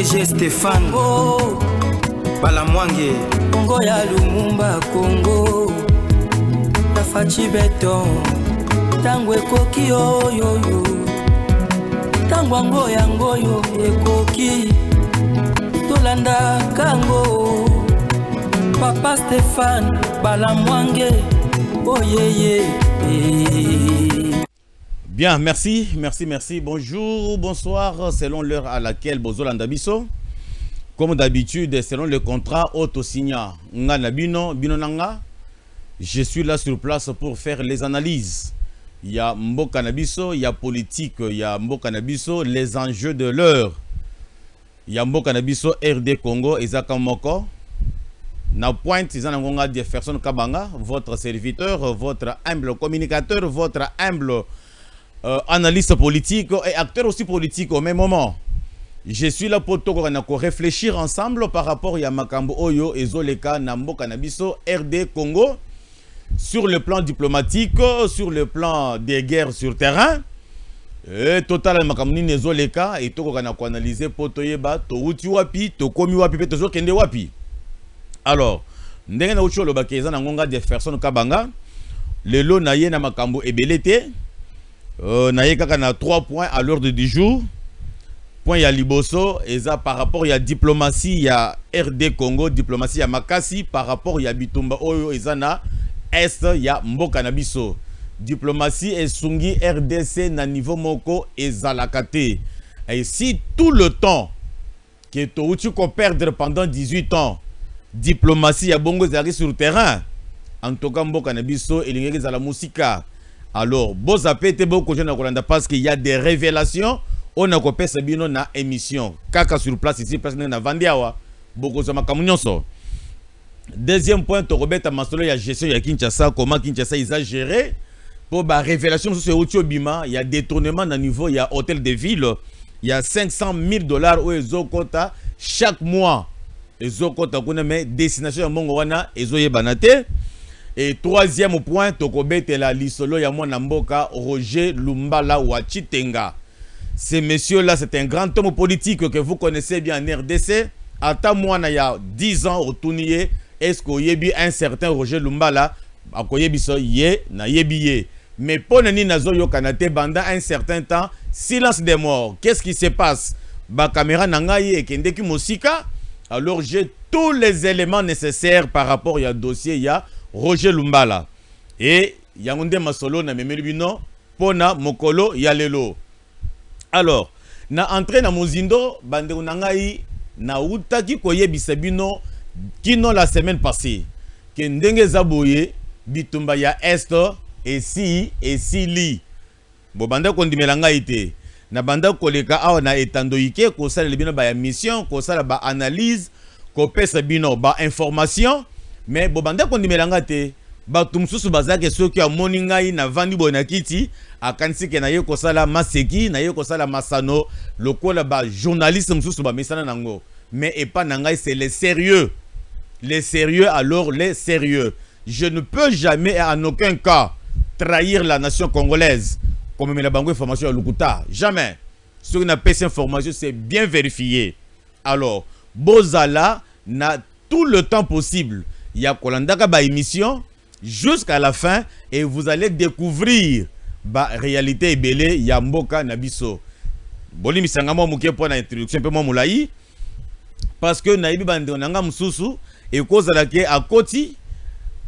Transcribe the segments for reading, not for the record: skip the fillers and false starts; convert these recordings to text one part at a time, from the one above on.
PDG Stéphane Balamwange Congo ya Lumumba Congo Tafachi Beton Tango ekoki yo Tango yango yo ekoki Tolanda kango Papa Stéphane Balamwange oh yeah. Bien, merci. Bonjour, bonsoir, selon l'heure à laquelle Bozolanda Biso. Comme d'habitude, selon le contrat auto-signa Ngana Bino Nanga, je suis là sur place pour faire les analyses. Il y a Mboka Nabiso, il y a politique, il y a Mboka Nabiso, les enjeux de l'heure. Il y a Mboka Nabiso, RD Congo, Isaka Moko. Na pointe, Izanangonga Jefferson Kabanga, votre serviteur, votre humble communicateur, votre humble analyste politique et acteur aussi politique au même moment. Je suis là pour réfléchir ensemble par rapport à Makambo Oyo et Zoleka Nambo Kanabiso RD Congo sur le plan diplomatique, sur le plan des guerres sur terrain. Et total Makamni Nezoleka et Toko Kanako analyser pour Toyeba, Touti Wapi, Tokomi Wapi, Tozo Kende Wapi. Alors, Ndengena Ucho Lobakeza Nangonga Jefferson Kabanga, le lot Naye na Makambo Ebelete. Naye kaka na 3 points à l'ordre du jour. Point ya Liboso, et ça par rapport à diplomatie, il y a RD Congo, diplomatie ya Makasi, par rapport à Bitumba Oyo, et na Est, il y a Mboka Nabiso. Diplomatie et Sungi RDC na niveau Moko et Zalakate. Et si tout le temps que tu peux perdre pendant 18 ans, diplomatie ya Bongo Zari sur le terrain, en tout cas Mboka Nabiso et l'ingénieur Zala Musika. Alors, vous avez été beaucoup de gens parce qu'il y a des révélations. On a coupé Sabino na émission. Kaka sur place ici, place na Vandiawa. Beaucoup de gens. Deuxième point, Robert Masolo, il y a gestion de Kinshasa. Comment Kinshasa ils a géré pour la révélation sur ce Otio Bima. Il y a détournement dans niveau, il y a hôtel de ville. Il y a $500 000 où ils ont quota chaque mois. Ils ont quota mais destination de Mongoana, ils ont banate. Et troisième point, Tokobete la lisolo ya mwana mboka Roger Lumbala Wachitenga. Ce monsieur-là, c'est un grand homme politique que vous connaissez bien en RDC. Ata mwana ya 10 ans au Tounié, est-ce qu'il y a un certain Roger Lumbala a koyebiso ye na yebiye. Mais pour nani nazo yo kanate pendant un certain temps, silence des morts. Qu'est-ce qui se passe? Ba caméra nangaye et kendeki mosika. Alors j'ai tous les éléments nécessaires par rapport à dossier ya Roger Lumbala. Et Yangonde Masolo na memelubino pona mokolo yalelo. Alors, na entré na mozindo bande unangai na utaki koye bisabino kino la semaine passée. Que ndenge zaboye bitumba ya est et si li. Bo banda kondimelanga ite. Na banda koleka awa na etandoike ko sala lebino ba ya mission, ko sala ba analyse, ko pesa bino ba information. Mais bobanda kondimelanga te batumsusu bazake soki amoni ngai na vandi bonakiti akanisi ke na ye kosala maseki na ye kosala masano lokola ba journaliste mususu ba mesana nango mais et pas nangai c'est les sérieux alors les sérieux. Je ne peux jamais et en aucun cas trahir la nation congolaise comme me la bango information à Lukuta, jamais. Ce qu'on appelle cette information c'est bien vérifié. Alors Bozala n'a tout le temps possible. Il y a Kolandaka ba émission jusqu'à la fin et vous allez découvrir ba réalité belé ya Mboka Nabiso. Boli misangamo muke pour na introduction peu moulayi parce que na ibi bande nanga mususu et cause la ke à koti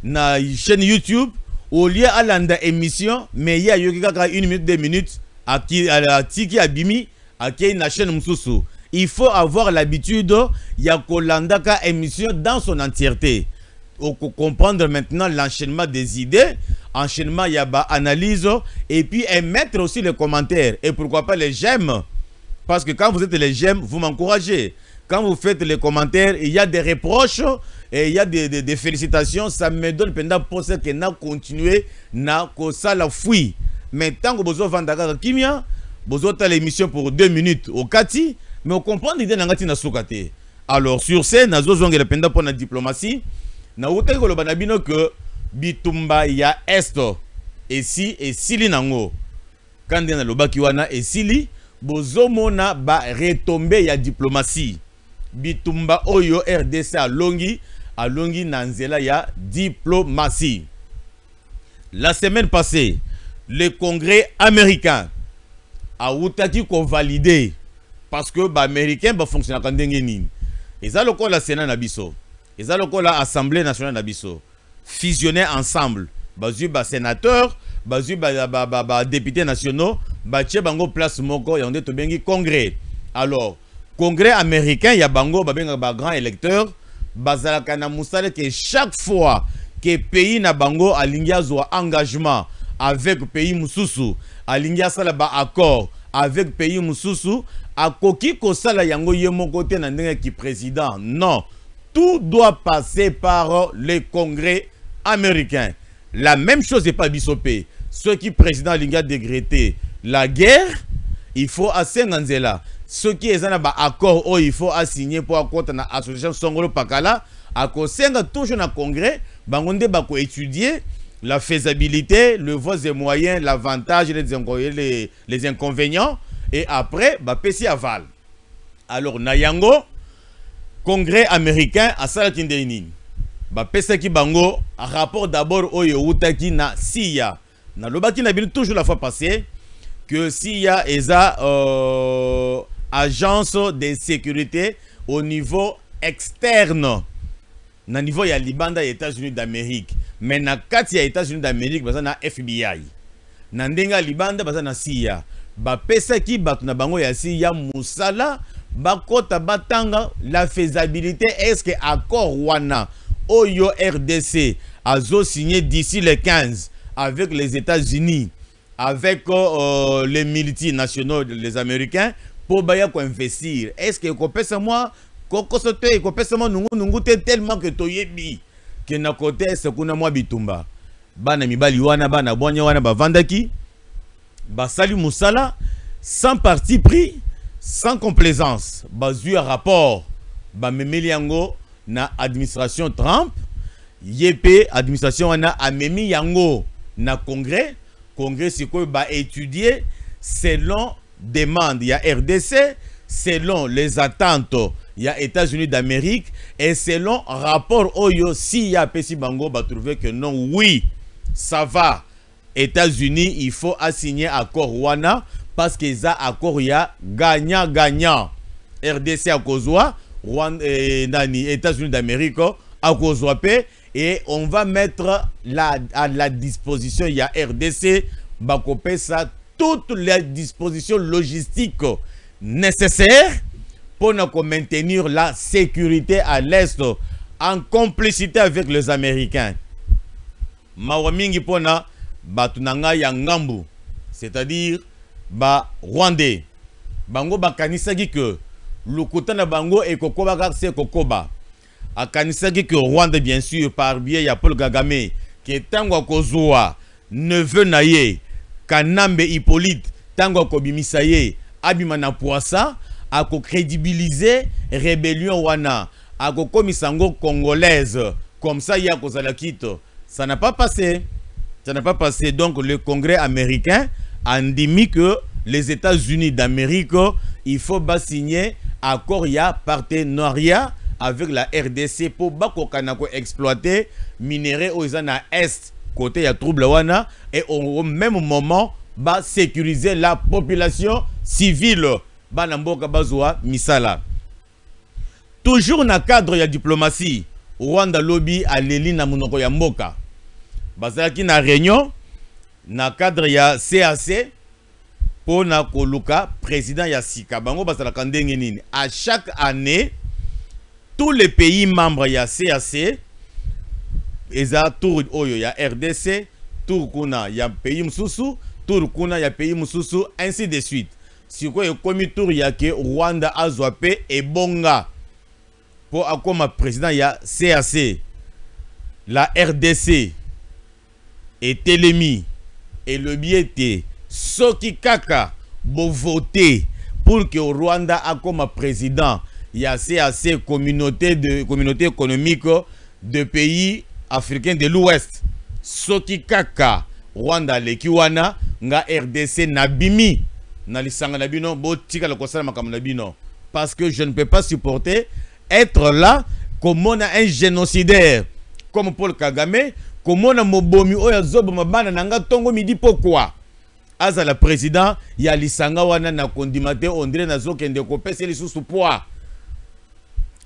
na chaîne YouTube au lieu à landa émission mais il y a yoki kaka 1 minute 2 minutes à tiki abimi à ki na chaîne mususu. Il faut avoir l'habitude ya kolandaka émission dans son entièreté. Pour comprendre maintenant l'enchaînement des idées, enchaînement il y a analyse et puis émettre aussi les commentaires et pourquoi pas les j'aime parce que quand vous êtes les j'aime vous m'encouragez, quand vous faites les commentaires il y a des reproches et il y a des félicitations, ça me donne pendant pour ça que n'a continué n'a que ça la fouille mais tant que vous avez vendu kimia vous avez l'émission pour 2 minutes au kati mais on comprend l'idée n'angati na soukate. Alors sur ce nazo zonge pendant pour la diplomatie na uta ko loba na bino que bitumba ya est et si li nango quand na loba ki wana et sili bozomona ba retombe ya diplomatie bitumba oyo RDC alongi na nzela ya diplomatie. La semaine passée, le Congrès américain a outaki ko valider parce que ba américain ba fonctionner ka ndenge nini. Eza lokola Sénat na biso, eza lokola Assemblée nationale na biso, fusionner ensemble, bazui ba sénateur, bazui ba députés nationaux, ba tche bango place moko ya onde to bengi Congrès. Alors, Congrès américain ya bango ba benga ba grand électeur, bazalaka na musale que chaque fois que pays na bango alingi azwa engagement avec pays mususu, alingi asala ba accord avec pays mususu, akoki kosala yango yemo côté na ndenge ki président. Non, tout doit passer par le Congrès américain. La même chose n'est pas bisopé. Ceux qui président alingi a décrété la guerre, il faut assez nganzela. Ceux qui ont un accord, il faut assigner pour accord na association Songolo Pakala, à toujours dans le Congrès, bangonde bako étudier la faisabilité, le voie des moyens, l'avantage, les inconvénients, et après, pesi aval. Alors, Nayango, Congrès américain, à Salatindeini, pesa ki bango, rapport d'abord au Youtaki na SIA. Na lobaki na bin toujours la fois passée, que SIA est agence de sécurité au niveau externe. Na niveau ya Libanda ya États-Unis d'Amérique. Mais na kati ya États-Unis d'Amérique, baza na FBI. Na ndenga Libanda baza na CIA. Ba pesa ki batu na bango ya CIA musala, bakota batanga la faisabilité est-ce que accord wana Oyo RDC azo signé d'ici le 15 avec les États-Unis, avec les multinationaux, les Américains, pour baya ko investir. Est-ce que kopesa moi kokosote kopesa moi nungu tellement que toyebi que na côté sekuna moi bitumba. Bana mibali wana bana bonya wana bavandaki basali musala sans parti pris, sans complaisance. Bazui rapport ba memeli yango na administration Trump, yep administration wana amemi yango na congrès sikoyo ba étudier selon demande ya RDC, selon les attentes ya États-Unis d'Amérique et selon rapport oyo si ya pesi bango ba trouver que non, oui ça va, États-Unis il faut assigner accord wana parce que ça accord ya gagnant RDC à kozwa nani États-Unis d'Amérique à kozwa pe, et on va mettre à la disposition ya RDC bakope ça toutes les dispositions logistiques nécessaires pour maintenir la sécurité à l'Est en complicité avec les Américains. Mawamingi pona batunanga ya ngambu, c'est-à-dire ba Rwandais. Bango bakanisaki que lukutana bango et kokoba kakse kokoba. Akanisaki que Rwanda bien sûr par biais ya Paul Kagame qui est tango kozwa neveu naye Kanambe Hippolyte tango kobimisaye abimana poisa ako crédibiliser rébellion wana ako komisango congolaise comme ça ya kozala kito. Ça n'a pas passé. Ça n'a pas passé. Donc le Congrès américain a dit que les États-Unis d'Amérique, il faut signer accord ya partenariat avec la RDC pour bako kanako exploiter minerais aux na est côté ya trouble wana, et au même moment ba sécuriser la population civile bana mboka bazwa misala. Toujours na cadre ya diplomatie, Rwanda lobby aleli na munoko ya mboka bazalaki na réunion na cadre ya CAC pour na koluka président ya sika bango bazalaka ndenge nini. À chaque année tous les pays membres ya CAC eza tour oyo ya RDC, tour kuna ya pays mususu, tour kuna ya pays mususu, ainsi de suite. Siko e komi tour ya ke Rwanda azwa pe e bonga pour akoma président ya CAC. La RDC est élémi et le biété soki kaka bo voter pour que Rwanda akoma président ya CAC, communauté économique de pays africains de l'Ouest. Soki kaka Rwanda lekiwana nga RDC nabimi na lisanga na bino bo tika la kosala makambo na bino parce que je ne peux pas supporter être là comme on a un génocidaire comme Paul Kagame, comme on a mobomi oya zobo mabana nanga tongo midi pourquoi aza la président ya lisanga wana na kondimate ondire na zokende ko pesa lisusu poids.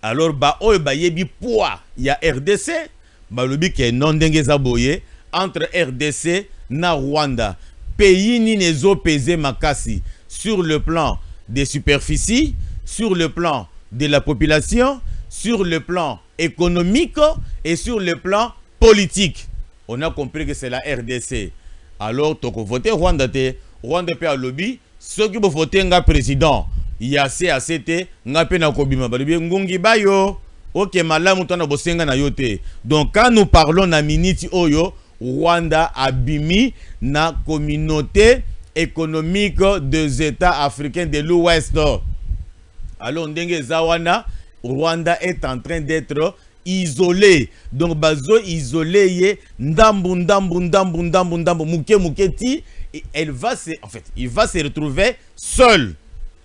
Alors ba oyo ba yebi poids ya RDC ba lobi ke non ndenge za boye entre RDC na Rwanda pays ni nezo peser makasi sur le plan des superficies, sur le plan de la population, sur le plan économique et sur le plan politique. On a compris que c'est la RDC. Alors, tu as voté Rwanda, Rwanda peut à lobby, ceux qui vont voter un président, il y a CACT, n'a pas na kobima, ngungi bayo, ok, malamu tona bosenga na yote. Donc, quand nous parlons na minute oyo, Rwanda a bimi na communauté économique des États africains de l'Ouest. Alors, ndenge zawana, Rwanda est en train d'être isolé. Donc, bazo isolé ye ndambu muketi, et elle va se, en fait, il va se retrouver seul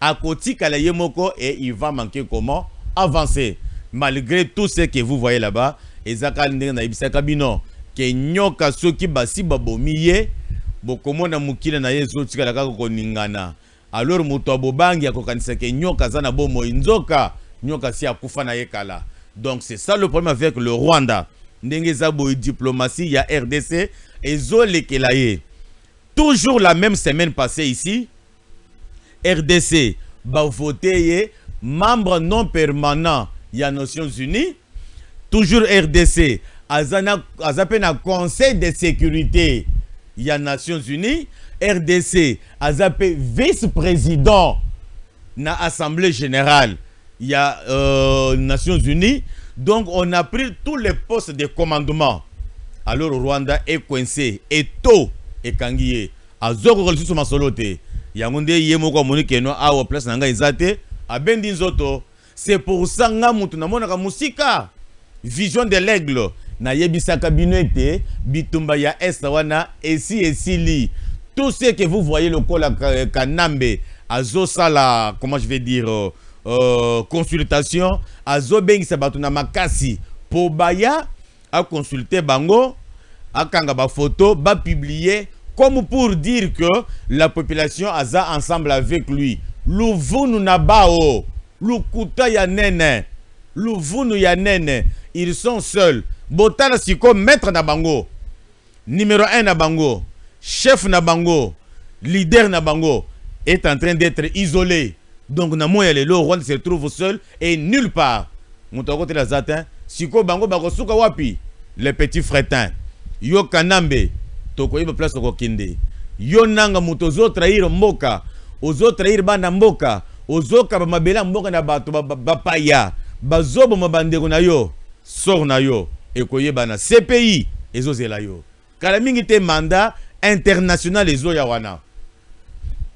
à côté Kalayemoko et il va manquer comment avancer. Malgré tout ce que vous voyez là-bas, ezaka ndenge na ibisa kabino ke nyoka soki basi babomiye bokomo na mukile na yezo tikala kako koningana. Alors muto bobangi akokanisa ke nyoka zana bomo inzoka nyoka si akufa na yekala. Donc c'est ça le problème avec le Rwanda. Ndenge zabo diplomatie ya RDC ezo lekelaye. Toujours la même semaine passée ici, RDC va voter membre non permanent ya Nations Unies. Toujours RDC azapena Conseil de sécurité ya Nations Unies. RDC azapé vice-président na Assemblée générale ya Nations Unies. Donc on a pris tous les postes de commandement. Alors Rwanda est coincé et tôt et kangiye azoko relisusu masolote yangonde yemoko monike no awo place nanga izate abendi nzoto. C'est pour ça nga mutu na monaka musika vision de l'aigle na yebisaka binoete bitumba ya wana esili tout ce que vous voyez le kola kanambe azo sala comment je vais dire consultation azo bengisa batu na makasi po baya a consulter bango akanga ba photo ba publier comme pour dire que la population aza ensemble avec lui. Luvunu na bao lukuta ya nene luvunu ya nene, ils sont seuls. Botala siko maître na bango, numéro 1 na bango, chef na bango, leader na bango est en train d'être isolé. Donc na moya le Rwanda se trouve seul et nulle part. Mutoko la zatin siko bango bakosuka wapi les petits frétins. Yo kanambe toko yeba place ko kinde. Yo nanga mutozo trahir mboka, ozo trahir bana mboka, ozoka ba mabela mboka na bato bapaya, bazobo mabandeko na yo, sor na yo ekoyeba na CPI ezozela yo. Kala mingi te mandat international ezo ya wana.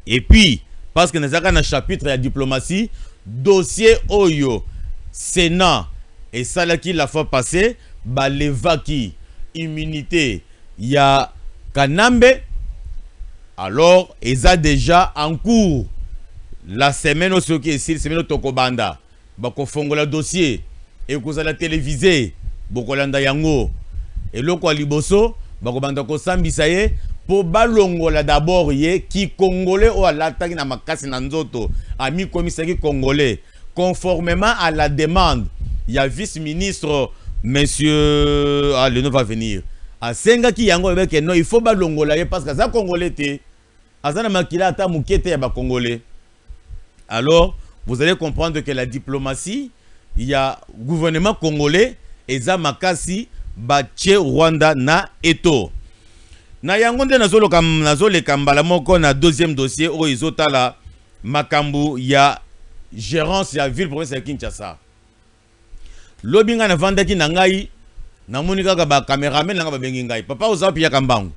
Et puis parce que nous avons un chapitre de diplomatie, dossier Oyo, Sénat, et ça là qui la fois passée, Balevaki, immunité, il y a Kanambe, alors ils ont déjà en cours la semaine au Soki et la semaine au Tokobanda, Bako Fongola dossier, et que la télévisé, Bokolanda Yango, et l'Oko Liboso, Bako Bandako Sambisaye, pour balongola d'abord qui congolais ou à l'attaque na makasi na nzoto ami commissaire congolais conformément à la demande il y a vice-ministre monsieur le nom va venir à senga ki yango avec non il faut balongola parce que ça congolais té azana makila ata mukete ya ba congolais. Alors vous allez comprendre que la diplomatie il y a gouvernement congolais et za makasi ba tche Rwanda na eto. Na yangonde nazole kambala moko na deuxième dossier o izotala makambu ya gérance ya ville province ya Kinshasa. Lobinga na vandaki na ngai na monika ka ba cameraman nga ba bengi ngai papa ozapi ya kambangu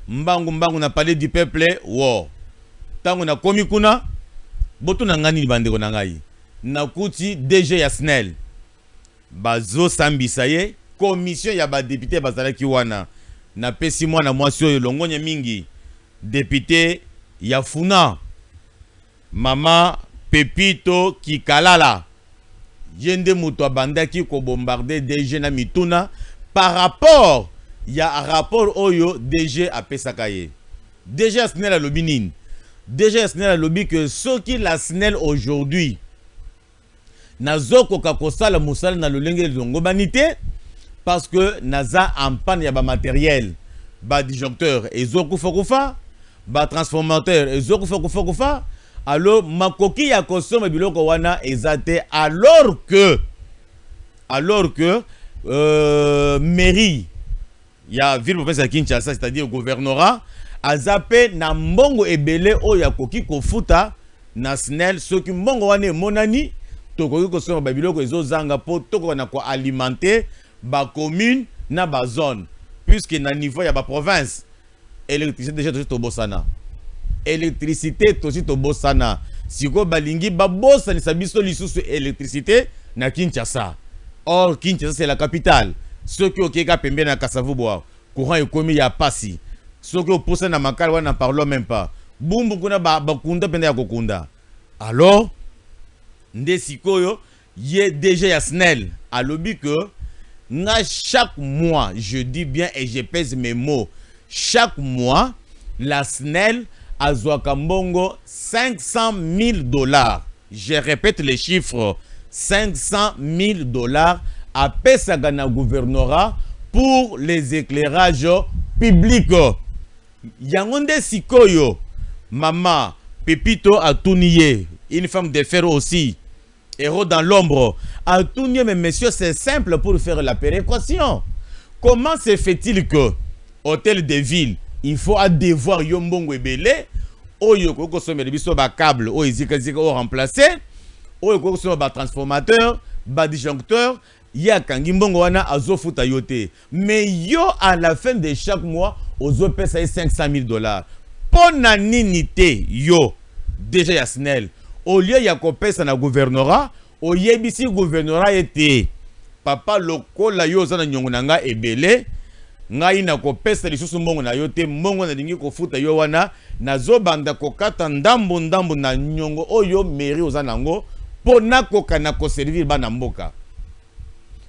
mbangu na palais du peuple wo tango na komi kuna boto na ngani bandeko na ngai na kuti DG ya SNEL bazo sambisa ye commission ya ba député bazalaki wana na pesi mwana mwasi oyo longonya mingi député ya Funa Maman Pepito Kikalala. Yende muto abandaki ko bombarder DG na mituna par rapport ya rapport oyo DG a pesakaye. DG SNEL a lobby nini. DG SNEL a lobby que ceux qui la SNEL aujourd'hui nazoko kakosala musala na lolenge longo banité parce que naza en panne ya ba matériel, ba disjoncteur ezoko fokufa, ba transformateur ezoko fokufa. Alors makoki ya kosoma biloko wana ezate alors que mairie ya ville province ya Kinshasa, c'est-à-dire gouvernorat azape na mbongo ebele oya koki kofuta na SNEL soki mbongo wana monani tokoki kosoma ba biloko ezozanga po toko na ko alimenter ba commune na ba zone puisque na niveau ya ba province électricité déjà to bosana. Électricité tosi to bosana siko balingi babosa ni sabiso lisusu électricité na Kinshasa. Or Kinshasa c'est la capitale. Ceux qui okeka pembe na Kasavuboa courant ekomi ya pasi. Ceux qui oposa na makala wana parlons même pas. Bumbu kuna bakunda pende ya kokunda. Alors nde sikoyo ye déjà ya SNEL a lobby que na chaque mois, je dis bien et je pèse mes mots, chaque mois la SNEL Azwaka mbongo 500 000 $. Je répète les chiffres. 500 000 $ à Pesagana gouvernorat pour les éclairages publics. Yangonde Sikoyo, maman Pepito Atounié, une femme de fer aussi, héros dans l'ombre. Atounié, mais monsieur, c'est simple pour faire la péréquation. Comment se fait-il que hôtel de ville, il faut à devoir yombongo ebele oyo koko sommer biso ba câble o izika o remplacer oyo koko sommer ba transformateur ba disjoncteur ya kangi mbongo wana azofuta yote mais yo à la fin de chaque mois ozo pesa 500 000 $. Pona ninité yo déjà ya SNEL au lieu ya ko pesa na gouvernorat o yebisi gouvernorat était papa lokola yo zana nyongo nanga ebele ngai na ko pesa lisusu mbongo na yote mbongo na lingi ko futa yo wana nazo banda ko kata ndambo na nyongo oyo mairie ozanango pona ko kana ko servir bana mboka.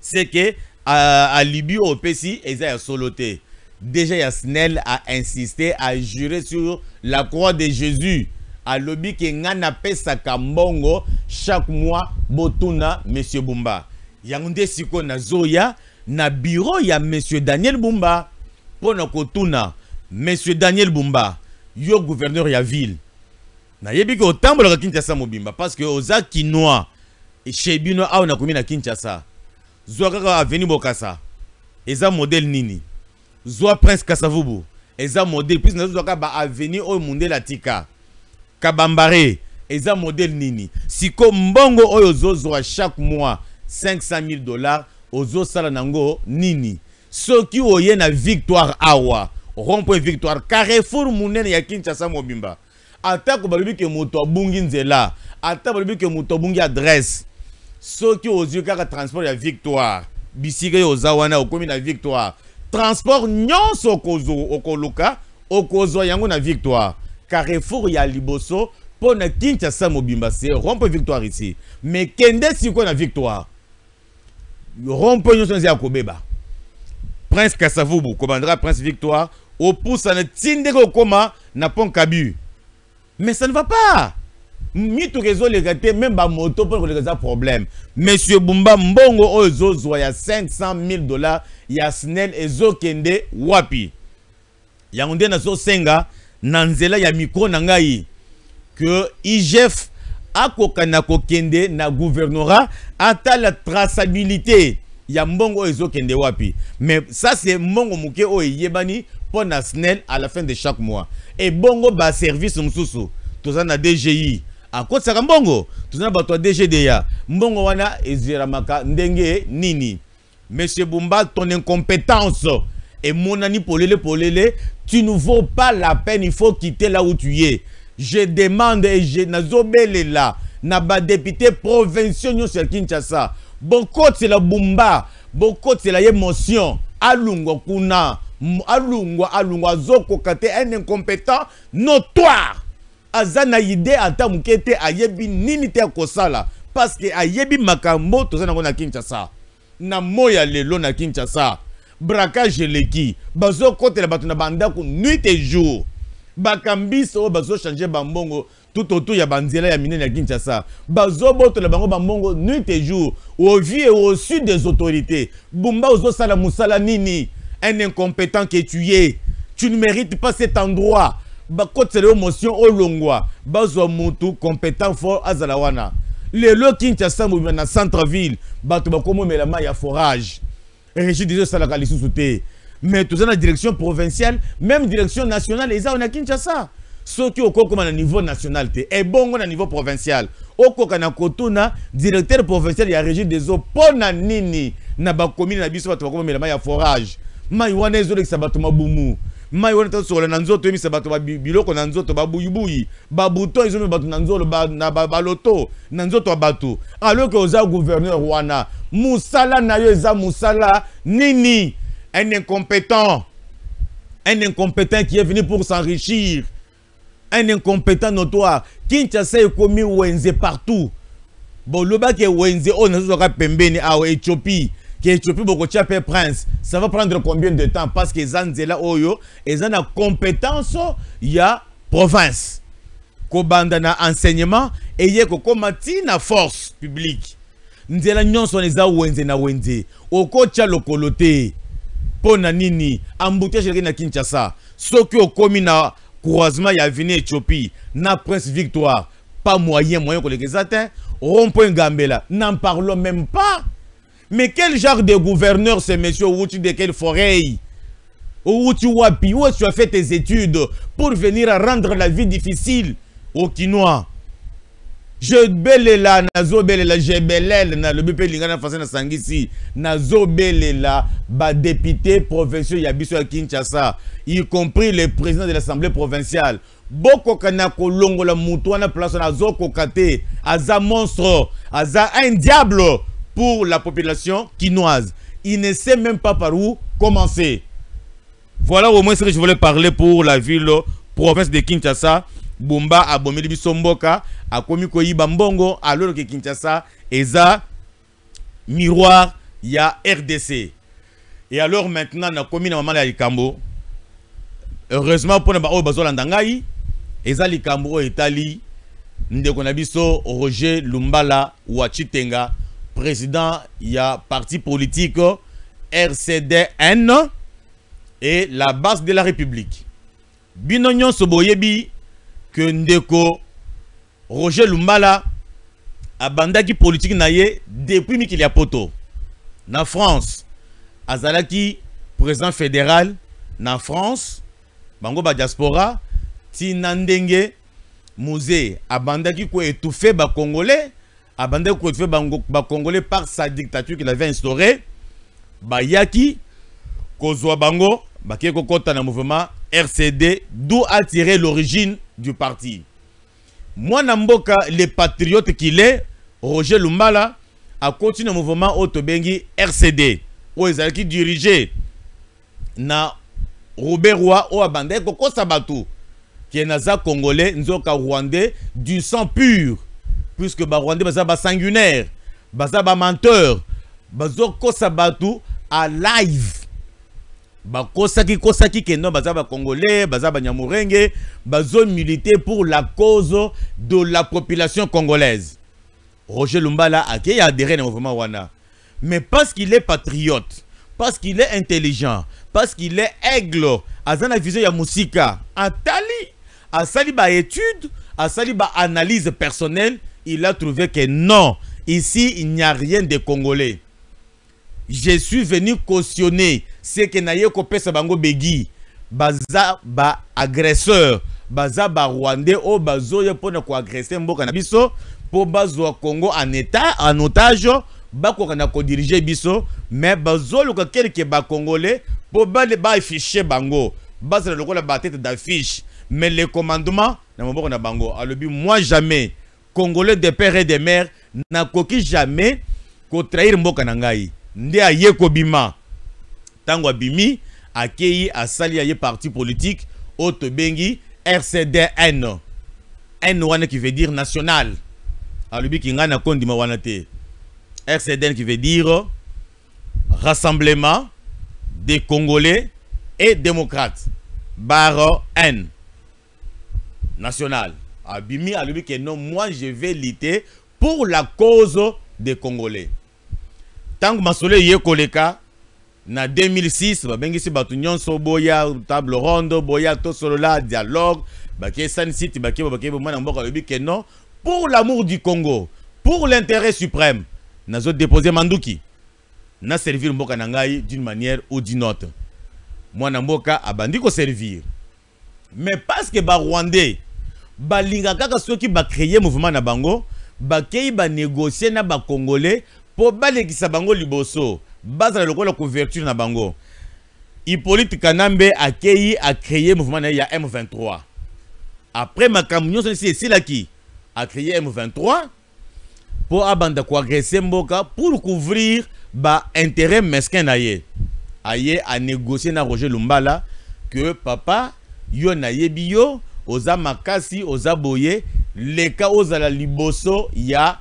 C'est que à Libye au Pessi eza ya soloté. Déjà ya SNEL a insisté à jurer sur la croix de Jésus. A lobby ke ngana pesa kambongo chaque mois botuna monsieur Bumba. Yangonde siko na zoya na bureau ya monsieur Daniel Bumba pona kotuna monsieur Daniel Bumba yo gouverneur ya ville na yebi ko tambola Kinshasa mobimba parce que oza kinois et chez bino a na komi na Kinshasa zoaka avenue Bokassa eza modèle nini zoa Prince Kasavubu eza modèle plus na zoaka ba avenue o Mundela Tika Kabambare eza modèle nini siko mbongo oyo zozo chaque mois 500 000 $. Ozo sala nango nini soki oye na Victoire awa rond-point Victoire Carrefour munene ya Kinshasa mobimba atako balobi ke moto abungi nzela ata balobi ke moto abungi adresse soki ozo kaka transport ya Victoire bisika yo zawana okomi na Victoire transport nyonso okoluka okozo yango na Victoire Carrefour ya liboso pona Kinshasa mobimba c'est rond-point Victoire ici mais kende siko na Victoire rond-point nyonso ya kobeba Prince Kasavubu commandera Prince Victoire au pouce na tinde ko koma na pont Kabu mais ça ne va pas mito réseau les gâtés même ba moto pour les problème monsieur Bumba mbongo ozo zo ya 500 000 $. Ya SNEL ezo kende wapi yangonde na zo senga na nzela ya micro na ngai que IGF akoka na kokende na gouvernorat ata la traçabilité ya mbongo ezo kende wapi mais ça c'est mbongo muke o yebani pour na SNEL à la fin de chaque mois et bongo ba service mususu tozana DGI akot saka mbongo tozana ba to DGDA mbongo wana eziramaka ndenge nini monsieur Bumba ton incompétence et mon ani polele tu ne vaux pas la peine il faut quitter là où tu es. Je demande et je n'azobele là na ba député provinciaux nyo sur Kinshasa beaucoup c'est la Bumba beaucoup c'est la émotion alungwa kuna alungwa zoko kate un incompétent notoire azana idée ata mukete ayebi nini te akosala parce que ayebi makambo tozana ko na Kinshasa na moya lelo na Kinshasa braquage leki bazo kotela batu na bandako nuit et jour bakambiso bazo changer bambongo tout autour ya banzela ya minene ya Kinshasa bazo boto la bango bambongo nuit et jour au vu et au sud des autorités bumba ozo sala musala nini un incompétent que tu es tu ne mérites pas cet endroit bakote le motion olongwa bazo mutu compétent fort azalawana lelo Kinshasa mu na centre ville batu bakomo melama ya forage régie des salaka lisusu te mais tout ça la direction provinciale même direction nationale eza on a Kinshasa soki okoko na niveau national te et bongo na niveau provincial okoka na kotuna directeur provincial ya régie des eaux pona nini na ba commune na biso batu bakomo melama ya forage mai wana ezole kisabatu mabumu mai wana tosola na nzoto emi sabatu biloko na nzoto babuyibuyi babuto izo batu na nzolo na baloto na nzoto batu alors que oza gouverneur wana musala na yo eza musala nini un incompétent qui est venu pour s'enrichir un incompétent notoire Kinshasa est commis wenze partout bon le bas que wenze on a zoka pembeni a Éthiopie que Éthiopie boko tchape prince ça va prendre combien de temps parce que zanzela oyo ezana compétence ya province ko banda na enseignement et yeko komati na force publique nzela nyonso neza wenze na wenze okocha lokolote pona nini embouteillage na Kinshasa soki okomi na croisement ya avenue Éthiopie na Prince Victoire pas moyen ko lekezate rond-point Gambela n'en parlons même pas. Mais quel genre de gouverneur c'est monsieur Outi de quelle forêt Outi Wapi où tu as fait tes études pour venir rendre la vie difficile aux Kinois? Je belela nazo belela je belel na le BP lingana face na sangisi nazo belela ba député provincial ya biso ya Kinshasa y compris le président de l'Assemblée provinciale boko kana kolongo la mutu na place na zo kokate aza monstre aza un diable pour la population quinoise. Il ne sait même pas par où commencer. Voilà au moins ce que je voulais parler pour la ville province de Kinshasa. Bumba a bomeli bisomboka a komi koyiba mbongo alors que Kinshasa eza miroir ya RDC. Et alors maintenant na komi na maman ya Likambo. Heureusement pour na ba o bazolanda ngai eza Likambo etali ndeko na biso Roger Lumbala wa Chitenga président ya parti politique RCDN et la base de la République. Binonyon soboyebi que ndeko Roger Lumbala abandaki politique naye depuis mikili ya poto. Na France, azalaki président fédéral na France, bango ba diaspora, ti nandenge musée abandaki ko étouffer ba congolais, abandaki ko étouffer ba congolais par sa dictature qu'il avait instaurée. Ba yaki kozwa bango baké ko kota na mouvement RCD d'où a tiré l'origine du parti. Moi Namboka, le patriote qu'il est, Roger Lumbala a continué le mouvement Otobengi RCD où ils ont dirigé na Robert Roy ou Abandé Koko Sabatou qui est naza congolais nzoka rwandais du sang pur puisque ba rwandais baza ba sanguinaire baza ba menteur bazoko Sabatou à live kosaki keno baza ba congolais baza ba nyamurenge bazo militer pour la cause de la population congolaise. Roger Lumbala a adhéré au mouvement wana mais parce qu'il est patriote, parce qu'il est intelligent, parce qu'il est aigle, azana vision ya musika atali asali ba étude asali ba analyse personnelle, il a trouvé que non, ici il n'y a rien de congolais. Je suis venu cautionner ce que naye ko pesa bango begi baza ba agresseur baza ba rwandais o bazo ye pona ko agresser mboka na biso po bazo Congo en otage bako kana ko diriger biso mais bazo luka quelque ba congolais po ba afficher bango baza lokola ba tête d'affiche mais le commandement na mboka na bango alobi moi jamais congolais de père et de mère na koki jamais ko trahir mboka na ngai nde ayeko bima tango abimi akei asali aye parti politique Otobengi RCDN N wana qui veut dire national. Alubi ki ngana kondima wana te. RCDN qui veut dire Rassemblement des Congolais et démocrates. Barre N. National. Abimi alubi que non, moi je vais lutter pour la cause des Congolais. Tant que Masole yé koleka na 2006 babengisi batu nyonso boya table ronde boya to solo la dialogue baké san city baké mwana mboka alubi que non, pour l'amour du Congo, pour l'intérêt suprême, nous avons déposé Manduki. Nous avons servi Mboka Nangai d'une manière ou d'une autre. Moi, Mboka a bandi ko servir. Mais parce que les Rwandais, ceux qui ont créé le mouvement na bango, ont négocié na ba Congolais pour que sa bango liboso, base la couverture na bango. Hippolyte Kanambe a créé le mouvement na M23. Après ma camion c'est là qui a créé M23 pour agresser Mboka pour couvrir ba intérêt mesquin naye. Aye a négocié na Roger Lumbala que papa yo na yebiyo oza makasi oza boye leka oza la liboso ya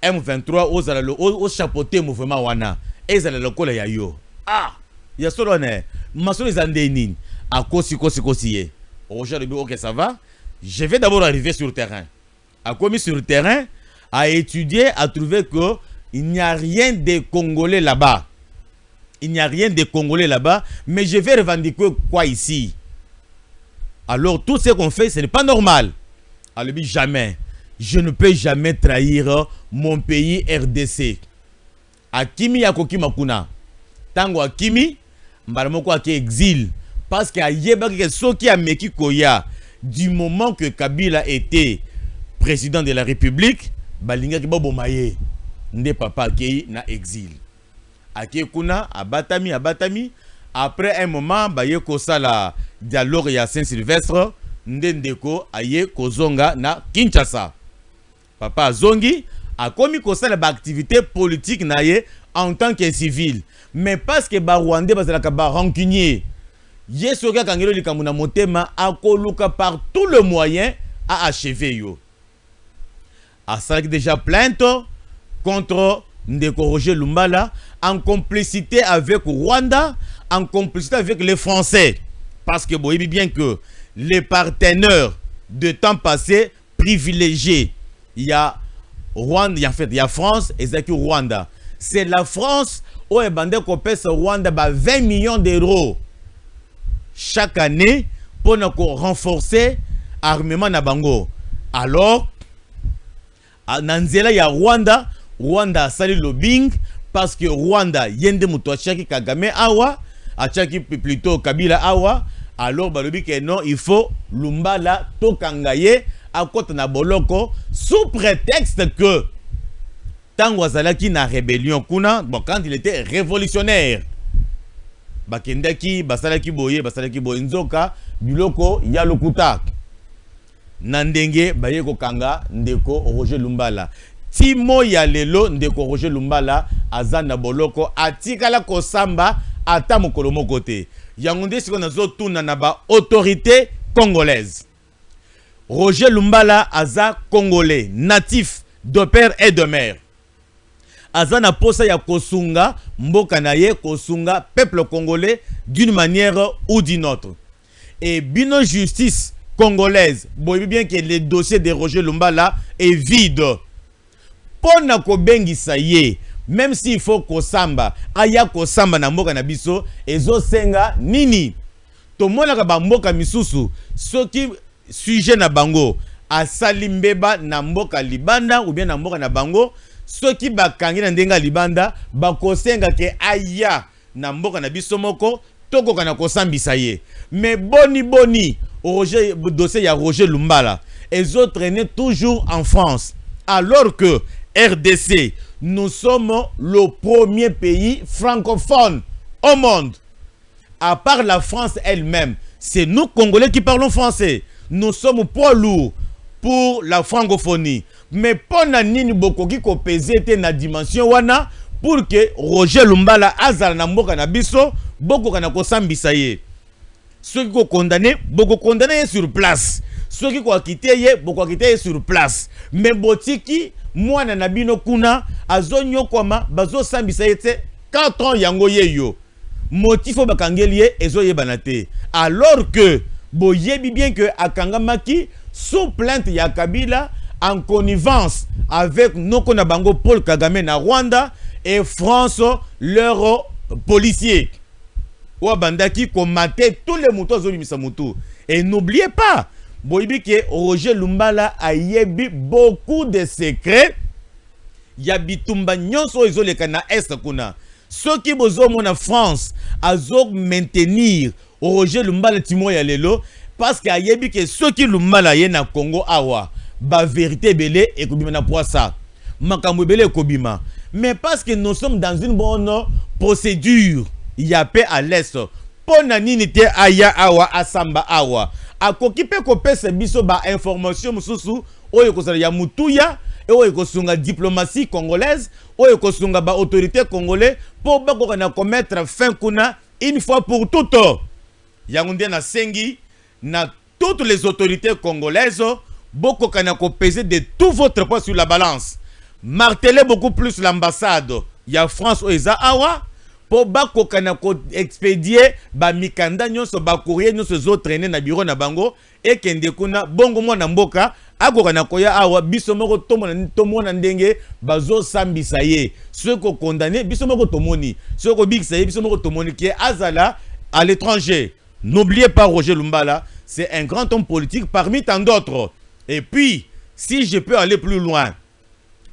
M23 oza la o chapeauté mouvement wana ezala lokola ya yo. Ah ya solo ne masolo ezandeni a kosi ye. Roger Lubi OK ça va. Je vais d'abord arriver sur le terrain. A commis sur le terrain, a étudié, a trouvé que il n'y a rien de Congolais là-bas. Il n'y a rien de Congolais là-bas, mais je vais revendiquer quoi ici? Alors tout ce qu'on fait, ce n'est pas normal. Alors jamais, je ne peux jamais trahir mon pays RDC. Akimi yakoki makuna. Tango Akimi, mbaramoko ake exil. Parce qu'il y a ceux qui a meki koya du moment que Kabila était président de la République, balinga ki bobomaye nde papa akei na exil. Akei kuna abatami après un moment baye ko sala dialogue ya Saint-Sylvestre nde ndeko aye kozonga na Kinshasa. Papa zongi akomi ko sala ba activité politique na ye en tant que civil, mais parce que ba Rwandais bazalaka ba rancunier. Yesoka kangelo likamuna motema akoluka par tout le moyen à achever yo. A ça déjà plainte contre Ndeko Roger Lumbala en complicité avec Rwanda, en complicité avec les Français. Parce que vous voyez bien que les partenaires de temps passé privilégiés, il y a Rwanda, en fait, il y a France et c'est Rwanda. C'est la France où est bandé qu'on paie Rwanda 20 millions d'euros chaque année pour nous renforcer l'armement na bango. Alors, Nanzela ya Rwanda sali lobbying parce que Rwanda yende muto achaki Kagame awa, achaki plutôt Kabila awa, alors balobi que non, il faut Lumbala tokangaye à côté na boloko sous prétexte que tango azalaki na rébellion kuna, bon quand il était révolutionnaire. Bakendaki basalaki boye nzoka biloko ya lokuta. Nandenge baye kokanga ndeko Roger Lumbala. Timo ya lelo ndeko Roger Lumbala azana boloko atikala kosamba ata mokolo moko te. Yango nde siko nazo tuna na ba autorité congolaise. Roger Lumbala aza congolais, natif de père et de mère. Azana posa ya kosunga mboka na ye kosunga peuple congolais d'une manière ou d'une autre. Et bino justice congolaise, vous voyez bien que le dossier de Roger Lumbala est vide. Pona ko bengisa ye, même s'il faut kosamba, aya kosamba na mboka na biso, ezo senga nini. To mona ka ba mboka misusu, soki sujet na bango, asali mbeba na mboka libanda ou bien na mboka na bango, soki bakangi na ndenga libanda, bakosenga ke aya na mboka na biso moko, toko kana kosambisa ye. Mais boni, Roger, dossier ya Roger Lumbala, ils ont traîné toujours en France. Alors que RDC, nous sommes le premier pays francophone au monde. À part la France elle-même, c'est nous Congolais qui parlons français. Nous sommes poids lourds pour la francophonie. Mais pour nini bokoki ko pesete na dimension wana pour que Roger Lumbala azala na mboka na biso boko kana ko sambisa ye. Ceux qui sont condamnés, beaucoup condamnés sur place. ceux qui quoi quitter ye beaucoup quitter sur place mais botiki moi na bino kuna azonyo koma bazo sambisa yete 4 ans yango yeyo motif bakangeli ezo yebanate alors que boyebi bien que akangamaki sous plainte ya Kabila en connivence avec Nokona Bango Paul Kagame na Rwanda et France leurs policiers ou bandaki commaté tous les moutons zobimisa mutu et n'oubliez pas boyebi que Roger Lumbala a yebi beaucoup de secrets ya bitumba nyonso ezoleka na est kuna ceux qui bozo mona France azo maintenir Roger Lumbala timo ya lelo parce que ayebi que ceux qui Lumbala ye na Congo awa ba vérité belé et kobima na poisa makambo belé kobima mais parce que nous sommes dans une bonne procédure il y a paix à l'est pona nini te aya awa asamba awa akoki pe ko pesa biso ba information mususu oyo ko sala ya mutuya et oyo ko sunga diplomatie congolaise oyo ko sunga ba autorité congolais pour ba ko na commettre fin kuna une fois pour toutes yangunde na sengi na toutes les autorités congolaises beaucoup kana ko peser de tout votre poids sur la balance marteler beaucoup plus l'ambassade ya France oeza awa pour bako kana ko expédier ba mikanda nyonso ba courrier nyonso zo traîner na bureau na bango et kende kuna bongo mwana mboka akoka na koya awa biso moko tomona ndenge bazo sambisa ye ceux ko condamné biso moko tomoni ceux ko bikisa ye biso moko tomoni qui est azala à l'étranger. N'oubliez pas Roger Lumbala, c'est un grand homme politique parmi tant d'autres. Et puis si je peux aller plus loin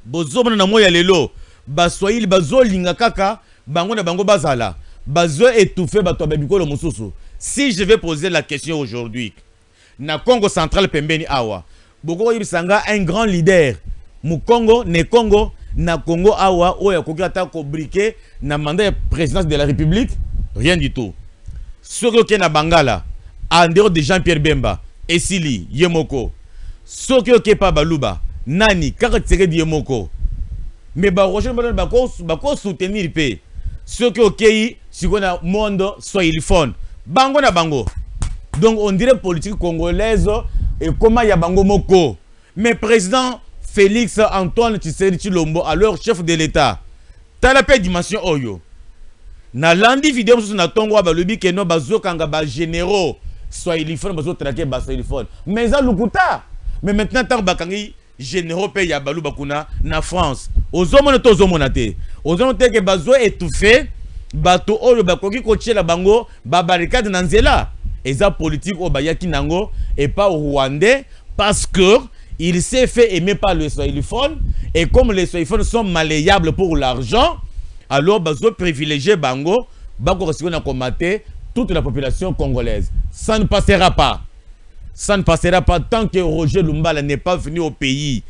bozo na moya lelo basoyili bazo linga kaka bango na bango bazala bazo étouffer bato babikolo mususu. Si je vais poser la question aujourd'hui na Congo central pembeni awa boko yibisanga un grand leader mu Congo ne Congo na Congo awa oya kokata ko briquer na mandat de présidence de la République rien du tout. Soko ke na Bangala en dehors de Jean-Pierre Bemba Esili Yemoko soko ke pa baluba nani kaka tseke Yemoko mais ba Roger Lumbala bako soutenir pe soko okei sikona monde soiliphone bango na bango. Donc on dirait politique congolaise et comment ya bango moko mais président Félix Antoine Tshisekedi Tshilombo alors chef de l'État tala pe dimension oyo na landi vidéo sur na tongo ba lobi ke no bazokanga ba généraux soiliphone bazo traquer ba soiliphone mais ça lukuta mais maintenant tant bakangi généraux pe ya balu bakuna na France ozomona to ozomona te ozomona te ke bazo étouffé bato oyo bakoki ko tchela bango ba barricade na nzela eza politique au bayaki nango et pas au Rwandais parce que il s'est fait aimer par le soiliphone et comme les soiliphones sont malléables pour l'argent alors bazo privilégié bango bako resiko commater toute la population congolaise. Ça ne passera pas. Ça ne passera pas tant que Roger Lumbala n'est pas venu au pays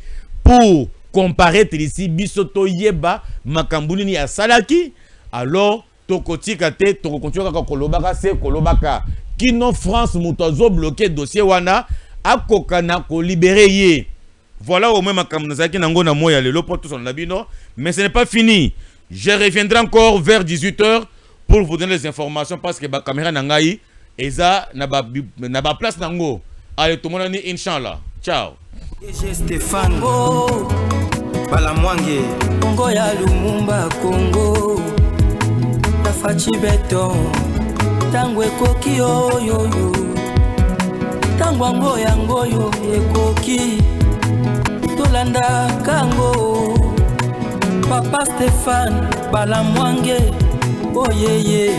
pour comparaître ici bisoto yeba makambuni ni asalaki alors tokotika te tokokontinua kaka kolobaka se kolobaka kino France mutozo bloqué dossier wana akokana ko libérer ye. Voilà au moins makambu zaki nango na moya lelo pour tous on labino mais ce n'est pas fini. Je reviendrai encore vers 18 h pour vous donner les informations parce que la caméra nangai eza na ba place nango. Allez tout le monde inchallah. Ciao. Stéphane Balamwange Congo ya Lumumba Congo Tafachi beton Tangwe koki yo yo yo Tangwango yango yo ekoki Tolanda kango Papa Stéphane Balamwange oh yeah yeah